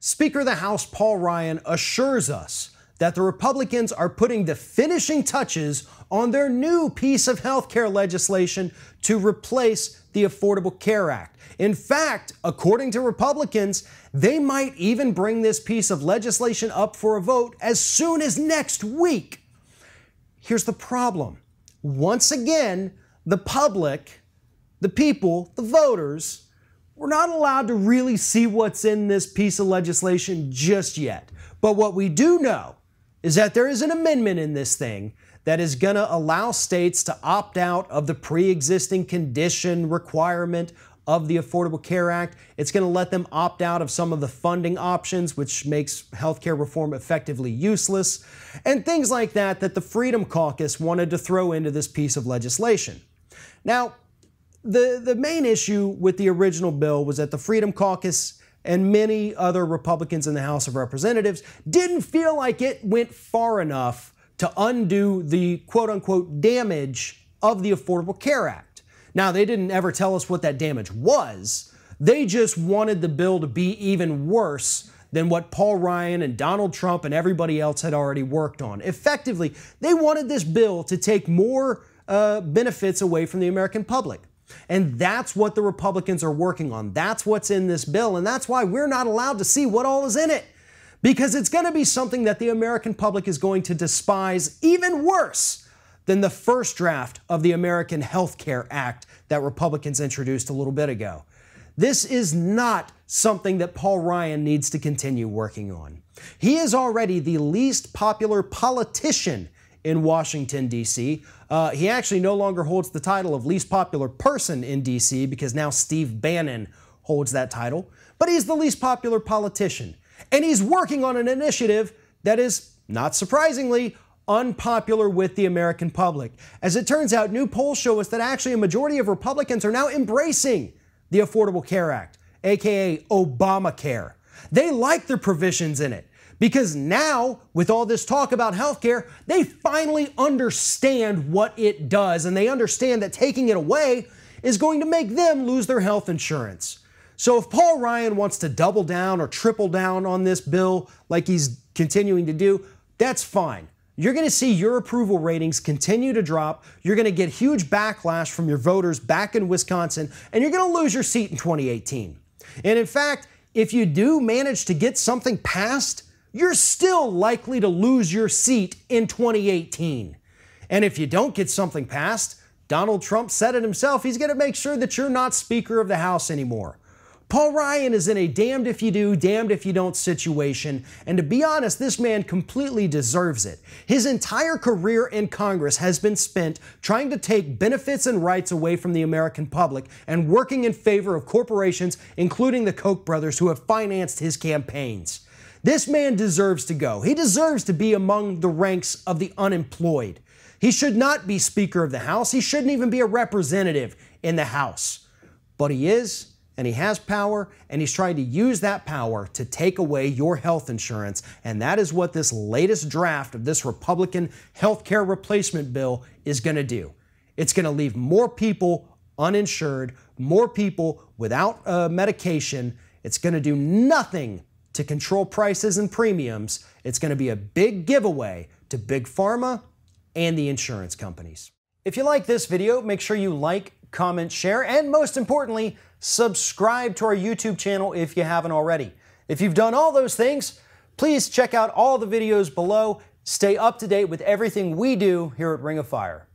Speaker of the House Paul Ryan assures us that the Republicans are putting the finishing touches on their new piece of healthcare legislation to replace the Affordable Care Act. In fact, according to Republicans, they might even bring this piece of legislation up for a vote as soon as next week. Here's the problem. Once again, the public, the people, the voters, we're not allowed to really see what's in this piece of legislation just yet. But what we do know is that there is an amendment in this thing that is going to allow states to opt out of the pre-existing condition requirement of the Affordable Care Act. It's going to let them opt out of some of the funding options, which makes healthcare reform effectively useless, and things like that that the Freedom Caucus wanted to throw into this piece of legislation. Now, the main issue with the original bill was that the Freedom Caucus and many other Republicans in the House of Representatives didn't feel like it went far enough to undo the quote-unquote damage of the Affordable Care Act. Now, they didn't ever tell us what that damage was. They just wanted the bill to be even worse than what Paul Ryan and Donald Trump and everybody else had already worked on. Effectively, they wanted this bill to take more benefits away from the American public. And that's what the Republicans are working on. That's what's in this bill, and that's why we're not allowed to see what all is in it. Because it's going to be something that the American public is going to despise even worse than the first draft of the American Health Care Act that Republicans introduced a little bit ago. This is not something that Paul Ryan needs to continue working on. He is already the least popular politician in Washington, D.C. He actually no longer holds the title of least popular person in D.C. because now Steve Bannon holds that title. But he's the least popular politician. And he's working on an initiative that is, not surprisingly, unpopular with the American public. As it turns out, new polls show us that actually a majority of Republicans are now embracing the Affordable Care Act, aka Obamacare. They like the provisions in it. Because now, with all this talk about healthcare, they finally understand what it does, and they understand that taking it away is going to make them lose their health insurance. So if Paul Ryan wants to double down or triple down on this bill like he's continuing to do, that's fine. You're going to see your approval ratings continue to drop. You're going to get huge backlash from your voters back in Wisconsin, and you're going to lose your seat in 2018. And in fact, if you do manage to get something passed, you're still likely to lose your seat in 2018. And if you don't get something passed, Donald Trump said it himself, he's going to make sure that you're not Speaker of the House anymore. Paul Ryan is in a damned if you do, damned if you don't situation, and to be honest, this man completely deserves it. His entire career in Congress has been spent trying to take benefits and rights away from the American public and working in favor of corporations, including the Koch brothers, who have financed his campaigns. This man deserves to go. He deserves to be among the ranks of the unemployed. He should not be Speaker of the House. He shouldn't even be a representative in the House. But he is, and he has power, and he's trying to use that power to take away your health insurance. And that is what this latest draft of this Republican health care replacement bill is going to do. It's going to leave more people uninsured, more people without medication. It's going to do nothing to control prices and premiums. It's going to be a big giveaway to Big Pharma and the insurance companies. If you like this video, make sure you like, comment, share, and most importantly, subscribe to our YouTube channel if you haven't already. If you've done all those things, please check out all the videos below. Stay up to date with everything we do here at Ring of Fire.